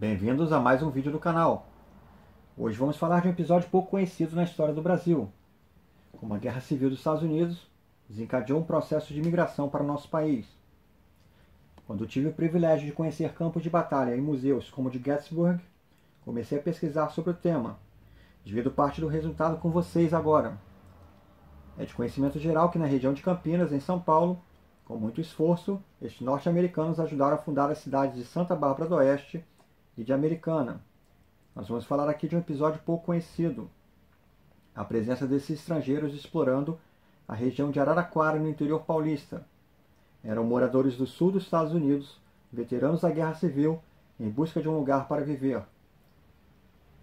Bem-vindos a mais um vídeo do canal. Hoje vamos falar de um episódio pouco conhecido na história do Brasil. Como a Guerra Civil dos Estados Unidos desencadeou um processo de imigração para o nosso país. Quando tive o privilégio de conhecer campos de batalha em museus como o de Gettysburg, comecei a pesquisar sobre o tema. Divido parte do resultado com vocês agora. É de conhecimento geral que na região de Campinas, em São Paulo, com muito esforço, estes norte-americanos ajudaram a fundar as cidades de Santa Bárbara do Oeste e de Americana. Nós vamos falar aqui de um episódio pouco conhecido. A presença desses estrangeiros explorando a região de Araraquara, no interior paulista. Eram moradores do sul dos Estados Unidos, veteranos da Guerra Civil, em busca de um lugar para viver.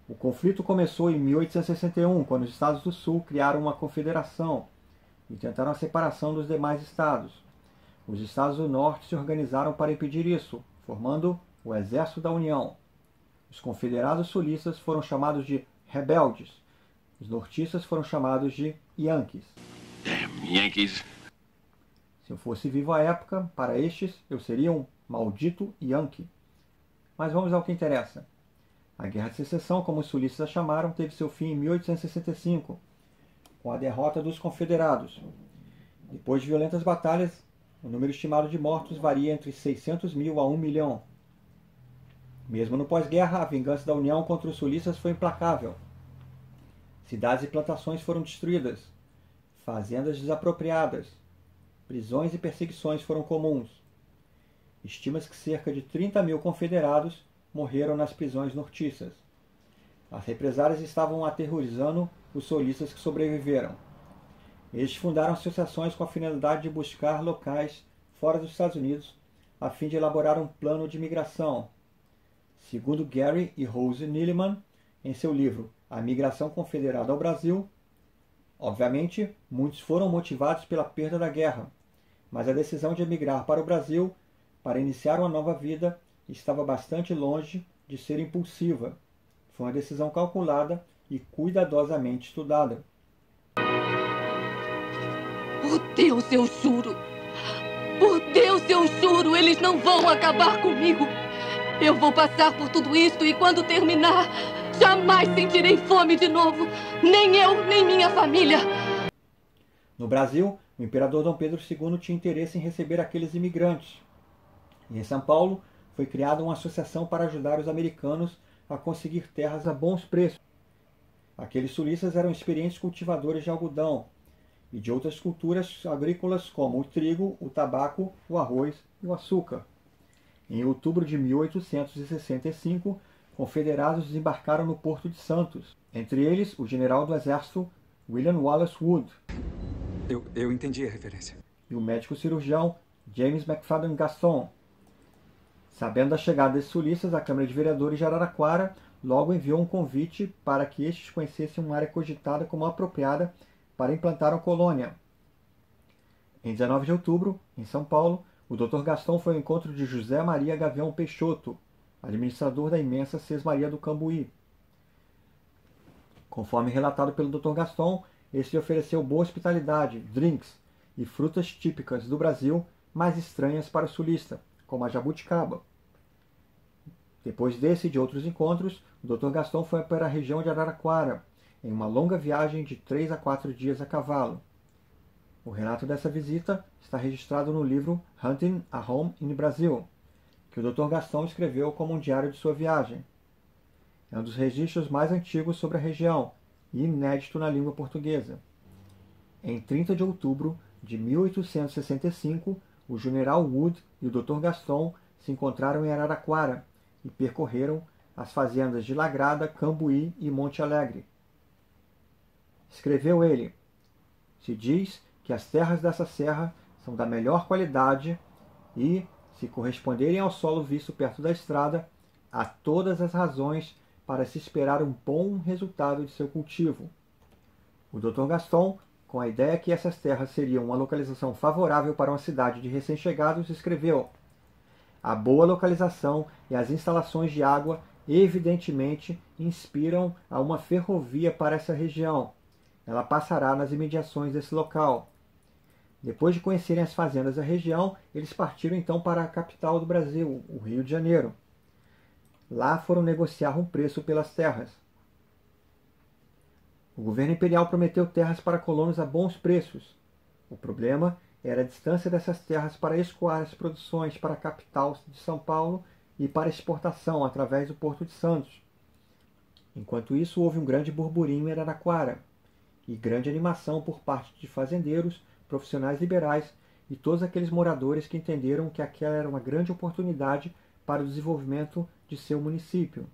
O conflito começou em 1861, quando os Estados do Sul criaram uma confederação e tentaram a separação dos demais estados. Os Estados do Norte se organizaram para impedir isso, formando o Exército da União. Os confederados sulistas foram chamados de rebeldes. Os nortistas foram chamados de Yankees. Damn Yankees. Se eu fosse vivo à época, para estes eu seria um maldito Yankee. Mas vamos ao que interessa. A Guerra de Secessão, como os sulistas a chamaram, teve seu fim em 1865, com a derrota dos confederados. Depois de violentas batalhas, o número estimado de mortos varia entre 600 mil a 1 milhão. Mesmo no pós-guerra, a vingança da União contra os sulistas foi implacável. Cidades e plantações foram destruídas, fazendas desapropriadas, prisões e perseguições foram comuns. Estima-se que cerca de 30 mil confederados morreram nas prisões nortistas. As represálias estavam aterrorizando os sulistas que sobreviveram. Eles fundaram associações com a finalidade de buscar locais fora dos Estados Unidos, a fim de elaborar um plano de migração. Segundo Gary e Rose Nilleman, em seu livro A Migração Confederada ao Brasil, obviamente, muitos foram motivados pela perda da guerra, mas a decisão de emigrar para o Brasil para iniciar uma nova vida estava bastante longe de ser impulsiva. Foi uma decisão calculada e cuidadosamente estudada. Por Deus, eu juro! Por Deus, eu juro! Eles não vão acabar comigo! Eu vou passar por tudo isto e quando terminar, jamais sentirei fome de novo! Nem eu, nem minha família! No Brasil, o imperador Dom Pedro II tinha interesse em receber aqueles imigrantes. E em São Paulo, foi criada uma associação para ajudar os americanos a conseguir terras a bons preços. Aqueles sulistas eram experientes cultivadores de algodão e de outras culturas agrícolas como o trigo, o tabaco, o arroz e o açúcar. Em outubro de 1865, confederados desembarcaram no Porto de Santos, entre eles o general do exército William Wallace Wood. Eu entendi a referência. E o médico cirurgião James McFadden Gaston. Sabendo da chegada desses sulistas, a Câmara de Vereadores de Araraquara logo enviou um convite para que estes conhecessem uma área cogitada como apropriada para implantar uma colônia. Em 19 de outubro, em São Paulo, o Dr. Gaston foi ao encontro de José Maria Gavião Peixoto, administrador da imensa Sesmaria do Cambuí. Conforme relatado pelo Dr. Gaston, este lhe ofereceu boa hospitalidade, drinks e frutas típicas do Brasil, mais estranhas para o sulista, como a jabuticaba. Depois desse e de outros encontros, o Dr. Gaston foi para a região de Araraquara, em uma longa viagem de 3 a 4 dias a cavalo. O relato dessa visita está registrado no livro Hunting a Home in Brazil, que o Dr. Gaston escreveu como um diário de sua viagem. É um dos registros mais antigos sobre a região e inédito na língua portuguesa. Em 30 de outubro de 1865, o general Wood e o Dr. Gaston se encontraram em Araraquara e percorreram as fazendas de Lagrada, Cambuí e Monte Alegre. Escreveu ele: "Se diz que as terras dessa serra são da melhor qualidade e, se corresponderem ao solo visto perto da estrada, há todas as razões para se esperar um bom resultado de seu cultivo." O Dr. Gaston, com a ideia que essas terras seriam uma localização favorável para uma cidade de recém-chegados, escreveu: "A boa localização e as instalações de água evidentemente inspiram a uma ferrovia para essa região. Ela passará nas imediações desse local." Depois de conhecerem as fazendas da região, eles partiram então para a capital do Brasil, o Rio de Janeiro. lá foram negociar um preço pelas terras. O governo imperial prometeu terras para colonos a bons preços. O problema era a distância dessas terras para escoar as produções para a capital de São Paulo e para exportação através do Porto de Santos. Enquanto isso, houve um grande burburinho em Araraquara e grande animação por parte de fazendeiros, profissionais liberais e todos aqueles moradores que entenderam que aquela era uma grande oportunidade para o desenvolvimento de seu município.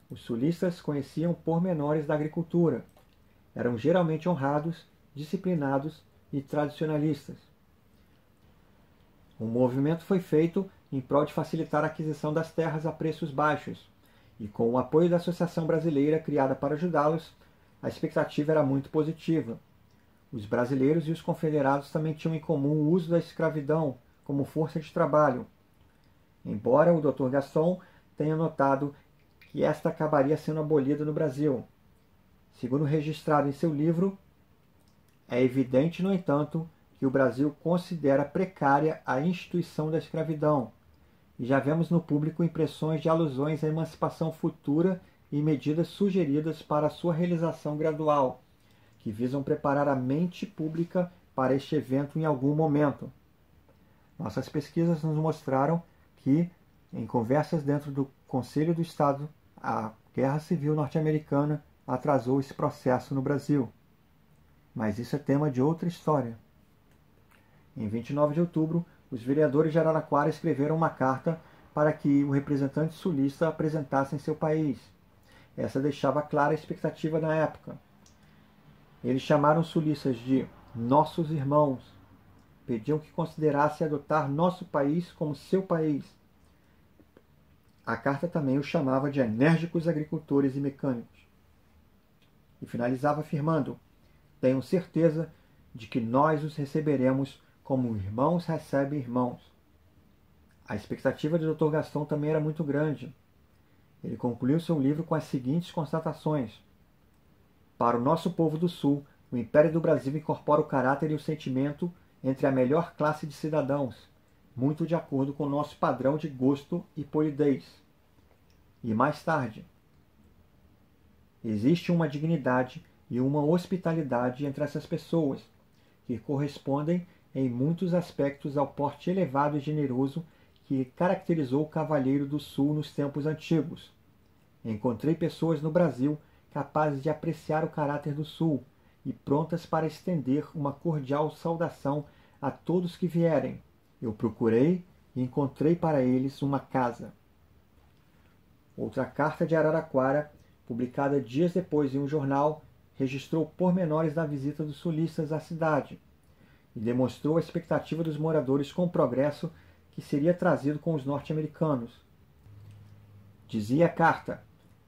Os sulistas conheciam pormenores da agricultura. Eram geralmente honrados, disciplinados e tradicionalistas. Um movimento foi feito em prol de facilitar a aquisição das terras a preços baixos, e com o apoio da Associação Brasileira criada para ajudá-los, a expectativa era muito positiva. Os brasileiros e os confederados também tinham em comum o uso da escravidão como força de trabalho. Embora o Dr. Gaston tenha notado que esta acabaria sendo abolida no Brasil. Segundo registrado em seu livro, é evidente, no entanto, que o Brasil considera precária a instituição da escravidão, e já vemos no público impressões de alusões à emancipação futura e medidas sugeridas para a sua realização gradual, que visam preparar a mente pública para este evento em algum momento. Nossas pesquisas nos mostraram que, em conversas dentro do Conselho do Estado, a Guerra Civil Norte-Americana atrasou esse processo no Brasil. Mas isso é tema de outra história. Em 29 de outubro, os vereadores de Araraquara escreveram uma carta para que o representante sulista apresentasse em seu país. Essa deixava clara a expectativa na época. Eles chamaram os sulistas de nossos irmãos. Pediam que considerasse adotar nosso país como seu país. A carta também os chamava de enérgicos agricultores e mecânicos. E finalizava afirmando: tenham certeza de que nós os receberemos como irmãos recebem irmãos. A expectativa de Dr. Gaston também era muito grande. Ele concluiu seu livro com as seguintes constatações: para o nosso povo do Sul, o Império do Brasil incorpora o caráter e o sentimento entre a melhor classe de cidadãos, muito de acordo com o nosso padrão de gosto e polidez. E mais tarde, existe uma dignidade e uma hospitalidade entre essas pessoas, que correspondem em muitos aspectos ao porte elevado e generoso que caracterizou o cavalheiro do Sul nos tempos antigos. Encontrei pessoas no Brasil capazes de apreciar o caráter do Sul e prontas para estender uma cordial saudação a todos que vierem. Eu procurei e encontrei para eles uma casa. Outra carta de Araraquara, publicada dias depois em um jornal, registrou pormenores da visita dos sulistas à cidade e demonstrou a expectativa dos moradores com o progresso que seria trazido com os norte-americanos. Dizia a carta: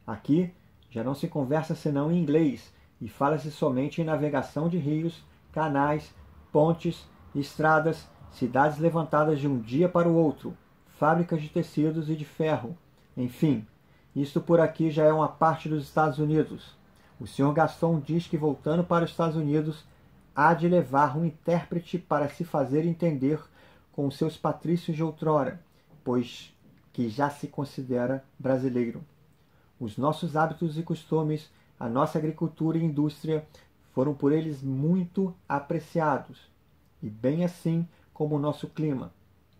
aqui já não se conversa senão em inglês e fala-se somente em navegação de rios, canais, pontes, estradas, cidades levantadas de um dia para o outro, fábricas de tecidos e de ferro. Enfim, isto por aqui já é uma parte dos Estados Unidos. O Sr. Gaston diz que, voltando para os Estados Unidos, há de levar um intérprete para se fazer entender com os seus patrícios de outrora, pois que já se considera brasileiro. Os nossos hábitos e costumes, a nossa agricultura e indústria foram por eles muito apreciados, e bem assim como o nosso clima.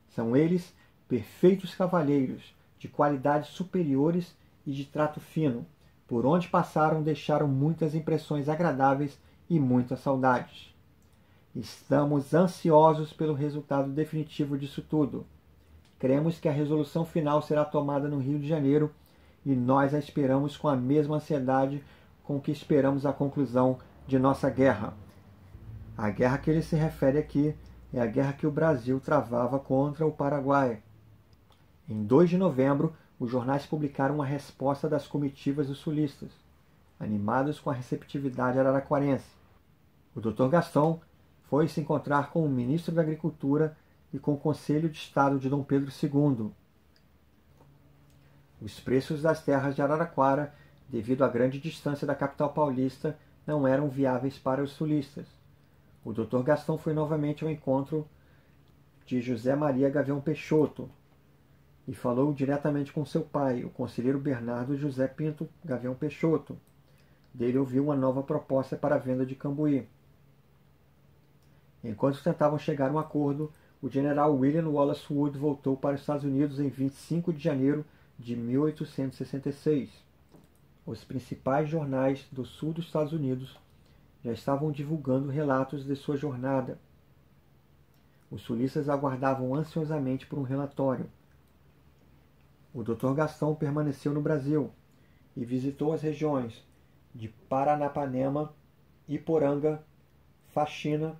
São eles perfeitos cavalheiros, de qualidades superiores e de trato fino. Por onde passaram deixaram muitas impressões agradáveis e muitas saudades. Estamos ansiosos pelo resultado definitivo disso tudo. Cremos que a resolução final será tomada no Rio de Janeiro e nós a esperamos com a mesma ansiedade com que esperamos a conclusão de nossa guerra. A guerra que ele se refere aqui é a guerra que o Brasil travava contra o Paraguai. Em 2 de novembro, os jornais publicaram uma resposta das comitivas dos sulistas, animados com a receptividade araraquarense. O Dr. Gaston foi se encontrar com o ministro da Agricultura e com o Conselho de Estado de Dom Pedro II. Os preços das terras de Araraquara, devido à grande distância da capital paulista, não eram viáveis para os sulistas. O Dr. Gaston foi novamente ao encontro de José Maria Gavião Peixoto, e falou diretamente com seu pai, o conselheiro Bernardo José Pinto Gavião Peixoto. Dele ouviu uma nova proposta para a venda de Cambuí. Enquanto tentavam chegar a um acordo, o general William Wallace Wood voltou para os Estados Unidos em 25 de janeiro de 1866. Os principais jornais do sul dos Estados Unidos já estavam divulgando relatos de sua jornada. Os sulistas aguardavam ansiosamente por um relatório. O Dr. Gastão permaneceu no Brasil e visitou as regiões de Paranapanema, Iporanga, Faxina,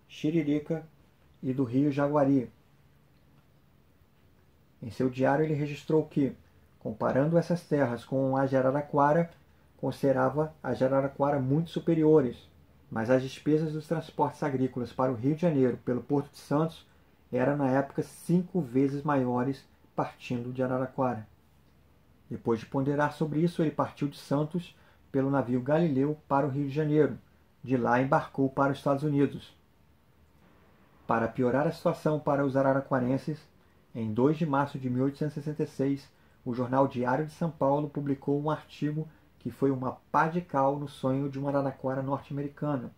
Xiririca e do Rio Jaguari. Em seu diário ele registrou que, comparando essas terras com as de Araraquara, considerava as de Araraquara muito superiores, mas as despesas dos transportes agrícolas para o Rio de Janeiro pelo Porto de Santos eram na época 5 vezes maiores partindo de Araraquara. Depois de ponderar sobre isso, ele partiu de Santos pelo navio Galileu para o Rio de Janeiro. De lá embarcou para os Estados Unidos. Para piorar a situação para os araraquarenses, em 2 de março de 1866, o jornal Diário de São Paulo publicou um artigo que foi uma pá de cal no sonho de uma Araraquara norte-americana.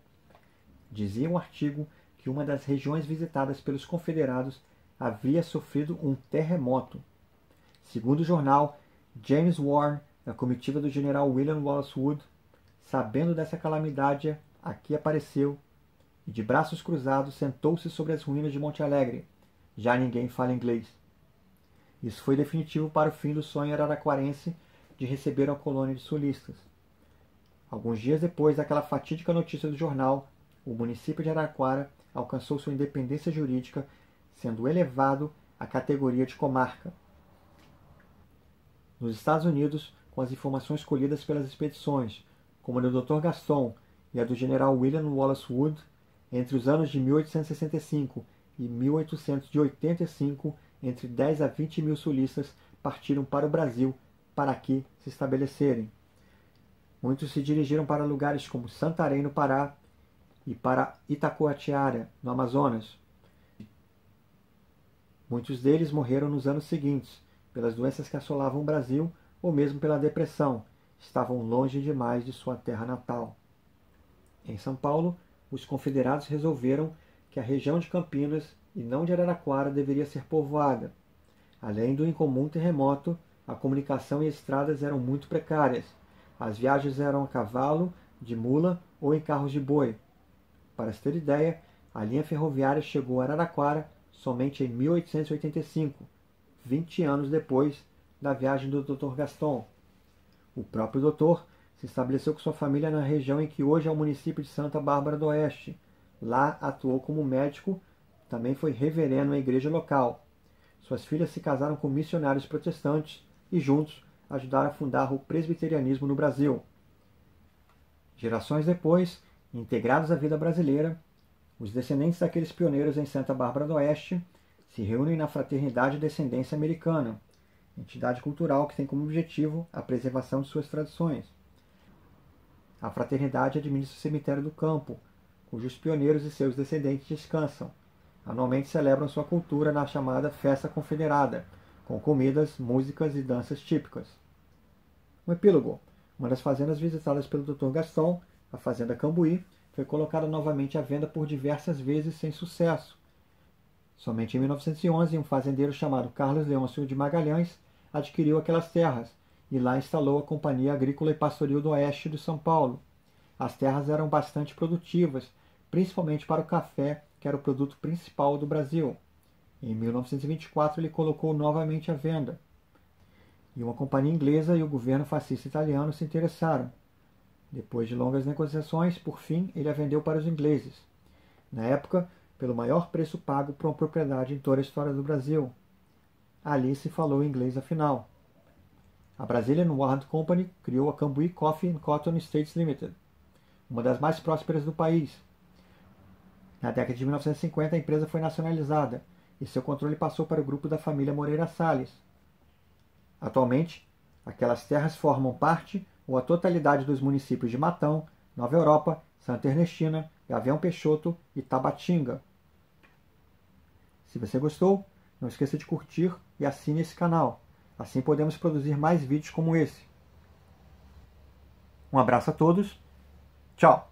Dizia o artigo que uma das regiões visitadas pelos confederados havia sofrido um terremoto. Segundo o jornal, James Warren, da comitiva do general William Wallace Wood, sabendo dessa calamidade, aqui apareceu e, de braços cruzados, sentou-se sobre as ruínas de Monte Alegre. Já ninguém fala inglês. Isso foi definitivo para o fim do sonho araraquarense de receber a colônia de sulistas. Alguns dias depois daquela fatídica notícia do jornal, o município de Araraquara alcançou sua independência jurídica, sendo elevado à categoria de comarca. Nos Estados Unidos, com as informações colhidas pelas expedições, como a do Dr. Gaston e a do general William Wallace Wood, entre os anos de 1865 e 1885, entre 10 a 20 mil sulistas partiram para o Brasil para aqui se estabelecerem. Muitos se dirigiram para lugares como Santarém, no Pará, e para Itacoatiara, no Amazonas. Muitos deles morreram nos anos seguintes, pelas doenças que assolavam o Brasil ou mesmo pela depressão. Estavam longe demais de sua terra natal. Em São Paulo, os confederados resolveram que a região de Campinas e não de Araraquara deveria ser povoada. Além do incomum terremoto, a comunicação e estradas eram muito precárias. As viagens eram a cavalo, de mula ou em carros de boi. Para se ter ideia, a linha ferroviária chegou a Araraquara somente em 1885, 20 anos depois da viagem do Dr. Gaston. O próprio doutor se estabeleceu com sua família na região em que hoje é o município de Santa Bárbara do Oeste. Lá atuou como médico, também foi reverendo na igreja local. Suas filhas se casaram com missionários protestantes e juntos ajudaram a fundar o presbiterianismo no Brasil. Gerações depois, integrados à vida brasileira, os descendentes daqueles pioneiros em Santa Bárbara do Oeste se reúnem na Fraternidade Descendência Americana, entidade cultural que tem como objetivo a preservação de suas tradições. A fraternidade administra o cemitério do campo, cujos pioneiros e seus descendentes descansam. Anualmente celebram sua cultura na chamada Festa Confederada, com comidas, músicas e danças típicas. Um epílogo. Uma das fazendas visitadas pelo Dr. Gaston, a Fazenda Cambuí, foi colocada novamente à venda por diversas vezes sem sucesso. Somente em 1911, um fazendeiro chamado Carlos Leôncio de Magalhães adquiriu aquelas terras e lá instalou a Companhia Agrícola e Pastoril do Oeste de São Paulo. As terras eram bastante produtivas, principalmente para o café, que era o produto principal do Brasil. Em 1924, ele colocou novamente à venda. E uma companhia inglesa e o governo fascista italiano se interessaram. Depois de longas negociações, por fim, ele a vendeu para os ingleses. Na época, pelo maior preço pago por uma propriedade em toda a história do Brasil. Ali se falou inglês afinal. A Brazilian Ward Company criou a Cambuí Coffee and Cotton Estates Limited, uma das mais prósperas do país. Na década de 1950, a empresa foi nacionalizada e seu controle passou para o grupo da família Moreira Salles. Atualmente, aquelas terras formam parte ou a totalidade dos municípios de Matão, Nova Europa, Santa Ernestina, Gavião Peixoto e Tabatinga. Se você gostou, Não esqueça de curtir e assine esse canal. Assim podemos produzir mais vídeos como esse. Um abraço a todos. Tchau!